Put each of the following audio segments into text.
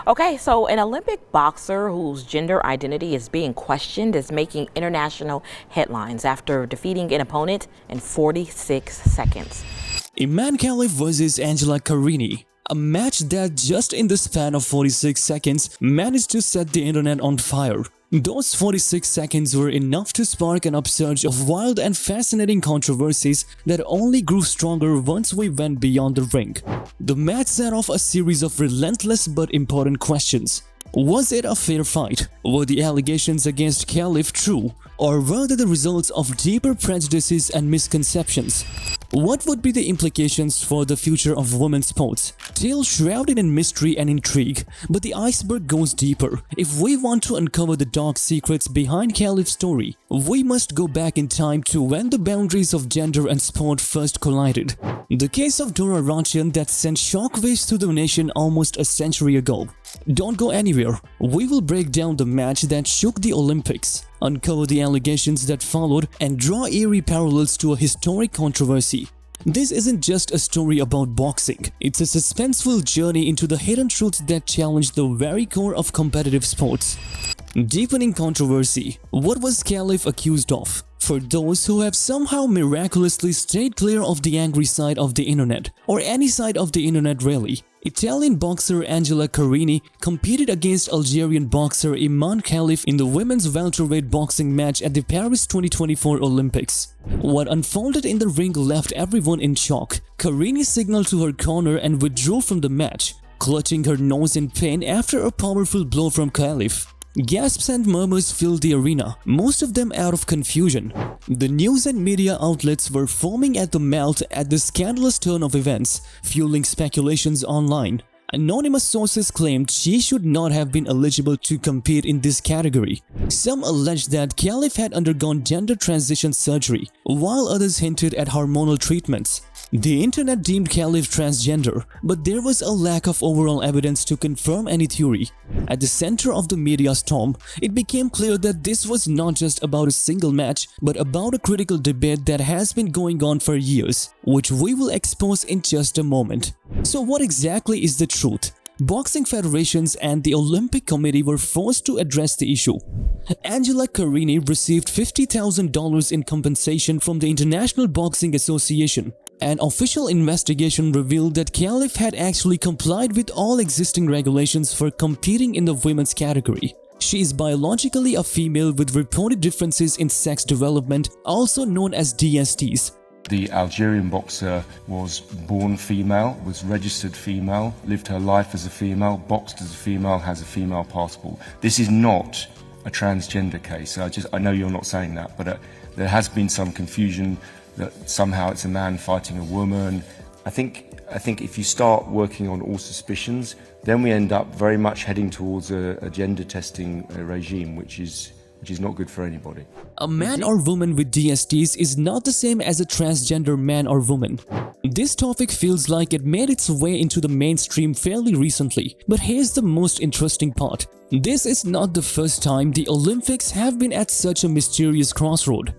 Okay, so an Olympic boxer whose gender identity is being questioned is making international headlines after defeating an opponent in 46 seconds. Imane Khelif vs Angela Carini. A match that just in the span of 46 seconds managed to set the internet on fire. Those 46 seconds were enough to spark an upsurge of wild and fascinating controversies that only grew stronger once we went beyond the ring. The match set off a series of relentless but important questions. Was it a fair fight? Were the allegations against Khelif true? Or were they the results of deeper prejudices and misconceptions? What would be the implications for the future of women's sports? Tale shrouded in mystery and intrigue, but the iceberg goes deeper. If we want to uncover the dark secrets behind Khelif's story, we must go back in time to when the boundaries of gender and sport first collided. The case of Dora Ratjen that sent shockwaves through the nation almost a century ago. Don't go anywhere. We will break down the match that shook the Olympics, uncover the allegations that followed, and draw eerie parallels to a historic controversy. This isn't just a story about boxing, it's a suspenseful journey into the hidden truths that challenge the very core of competitive sports. Deepening controversy. What was Khelif accused of? For those who have somehow miraculously stayed clear of the angry side of the internet, or any side of the internet really, Italian boxer Angela Carini competed against Algerian boxer Imane Khelif in the women's welterweight boxing match at the Paris 2024 Olympics. What unfolded in the ring left everyone in shock. Carini signaled to her corner and withdrew from the match, clutching her nose in pain after a powerful blow from Khelif. Gasps and murmurs filled the arena, most of them out of confusion. The news and media outlets were foaming at the mouth at the scandalous turn of events, fueling speculations online. Anonymous sources claimed she should not have been eligible to compete in this category. Some alleged that Khelif had undergone gender transition surgery, while others hinted at hormonal treatments. The internet deemed Khelif transgender, but there was a lack of overall evidence to confirm any theory. At the center of the media storm, it became clear that this was not just about a single match, but about a critical debate that has been going on for years, which we will expose in just a moment. So what exactly is the truth? Boxing federations and the Olympic Committee were forced to address the issue. Angela Carini received $50,000 in compensation from the International Boxing Association. An official investigation revealed that Khelif had actually complied with all existing regulations for competing in the women's category. She is biologically a female with reported differences in sex development, also known as DSTs. The Algerian boxer was born female, was registered female, lived her life as a female, boxed as a female, has a female passport. This is not a transgender case. I know you're not saying that, but there has been some confusion that somehow it's a man fighting a woman. I think if you start working on all suspicions, then we end up very much heading towards a gender testing regime, which is not good for anybody. A man or woman with DSTs is not the same as a transgender man or woman. This topic feels like it made its way into the mainstream fairly recently, but here's the most interesting part. This is not the first time the Olympics have been at such a mysterious crossroad.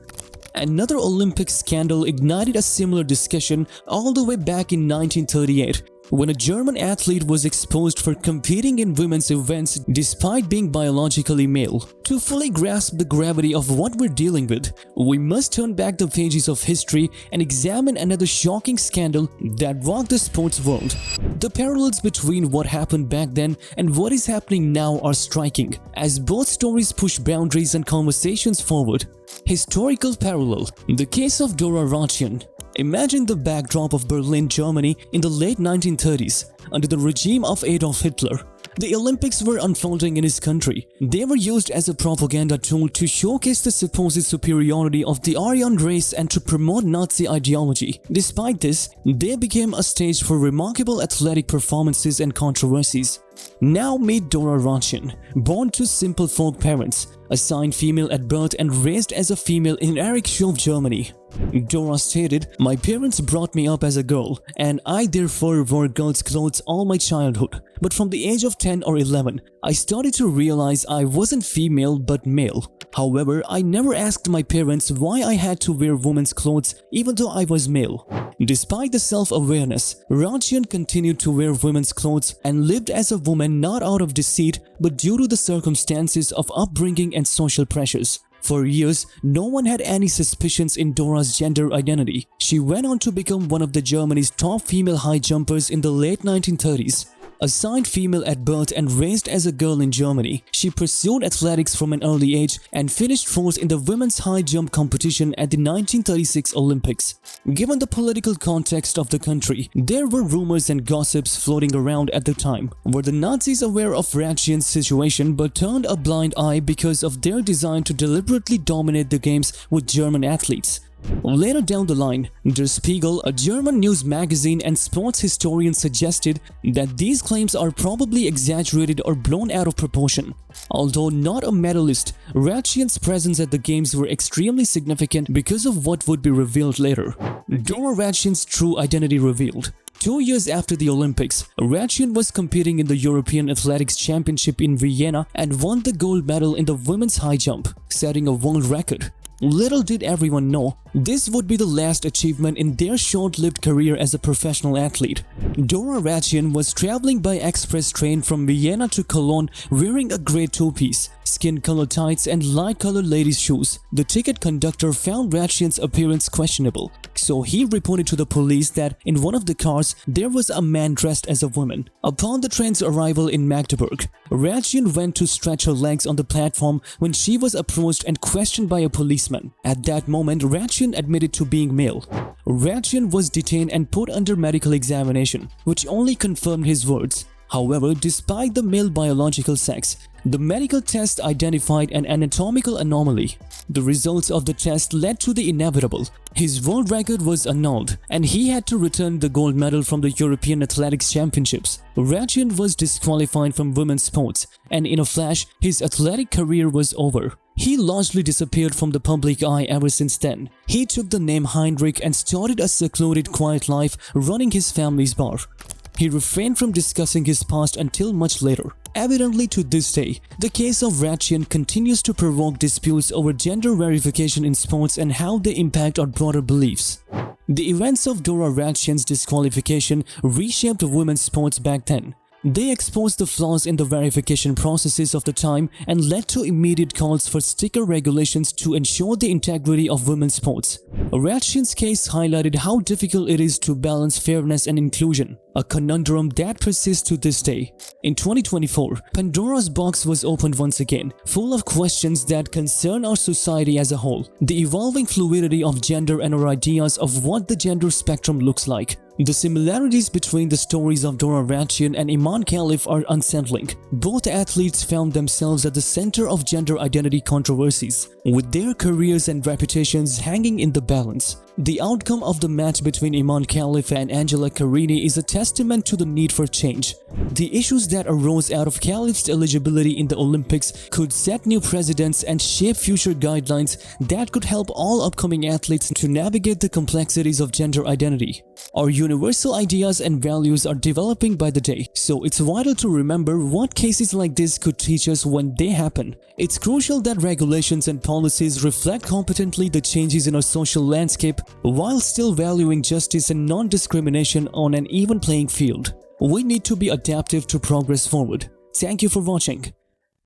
Another Olympic scandal ignited a similar discussion all the way back in 1938, when a German athlete was exposed for competing in women's events despite being biologically male. To fully grasp the gravity of what we're dealing with, we must turn back the pages of history and examine another shocking scandal that rocked the sports world. The parallels between what happened back then and what is happening now are striking, as both stories push boundaries and conversations forward. Historical parallel. The case of Dora Ratjen. Imagine the backdrop of Berlin, Germany in the late 1930s, under the regime of Adolf Hitler. The Olympics were unfolding in his country. They were used as a propaganda tool to showcase the supposed superiority of the Aryan race and to promote Nazi ideology. Despite this, they became a stage for remarkable athletic performances and controversies. Now meet Dora Ratjen, born to simple folk parents, assigned female at birth and raised as a female in Erikshov, Germany. Dora stated, "My parents brought me up as a girl, and I therefore wore girls' clothes all my childhood. But from the age of 10 or 11, I started to realize I wasn't female but male. However, I never asked my parents why I had to wear women's clothes even though I was male." Despite the self-awareness, Ratjen continued to wear women's clothes and lived as a woman not out of deceit but due to the circumstances of upbringing and social pressures. For years, no one had any suspicions in Dora's gender identity. She went on to become one of the Germany's top female high jumpers in the late 1930s. Assigned female at birth and raised as a girl in Germany, she pursued athletics from an early age and finished fourth in the women's high jump competition at the 1936 Olympics. Given the political context of the country, there were rumors and gossips floating around at the time. Were the Nazis aware of Ratjen's situation but turned a blind eye because of their design to deliberately dominate the games with German athletes? Later down the line, Der Spiegel, a German news magazine and sports historian, suggested that these claims are probably exaggerated or blown out of proportion. Although not a medalist, Ratjen's presence at the games were extremely significant because of what would be revealed later. Dora Ratjen's true identity revealed. 2 years after the Olympics, Ratjen was competing in the European Athletics Championship in Vienna and won the gold medal in the women's high jump, setting a world record. Little did everyone know, this would be the last achievement in their short-lived career as a professional athlete. Dora Ratjen was traveling by express train from Vienna to Cologne wearing a grey two-piece, skin-colored tights and light-colored ladies' shoes. The ticket conductor found Ratjen's appearance questionable, so he reported to the police that in one of the cars there was a man dressed as a woman. Upon the train's arrival in Magdeburg, Ratjen went to stretch her legs on the platform when she was approached and questioned by a policeman. At that moment, Ratjen admitted to being male. Ratjen was detained and put under medical examination, which only confirmed his words. However, despite the male biological sex, the medical test identified an anatomical anomaly. The results of the test led to the inevitable. His world record was annulled, and he had to return the gold medal from the European Athletics Championships. Ratjen was disqualified from women's sports, and in a flash, his athletic career was over. He largely disappeared from the public eye ever since then. He took the name Heinrich and started a secluded, quiet life running his family's bar. He refrained from discussing his past until much later. Evidently, to this day, the case of Ratjen continues to provoke disputes over gender verification in sports and how they impact our broader beliefs. The events of Dora Ratjen's disqualification reshaped women's sports back then. They exposed the flaws in the verification processes of the time and led to immediate calls for stricter regulations to ensure the integrity of women's sports. Ratjen's case highlighted how difficult it is to balance fairness and inclusion, a conundrum that persists to this day. In 2024, Pandora's box was opened once again, full of questions that concern our society as a whole, the evolving fluidity of gender and our ideas of what the gender spectrum looks like. The similarities between the stories of Dora Ratjen and Imane Khelif are unsettling. Both athletes found themselves at the center of gender identity controversies, with their careers and reputations hanging in the balance. The outcome of the match between Imane Khelif and Carini is a testament to the need for change. The issues that arose out of Khelif's eligibility in the Olympics could set new precedents and shape future guidelines that could help all upcoming athletes to navigate the complexities of gender identity. Our universal ideas and values are developing by the day, so it's vital to remember what cases like this could teach us when they happen. It's crucial that regulations and policies reflect competently the changes in our social landscape while still valuing justice and non-discrimination on an even playing field. We need to be adaptive to progress forward. Thank you for watching.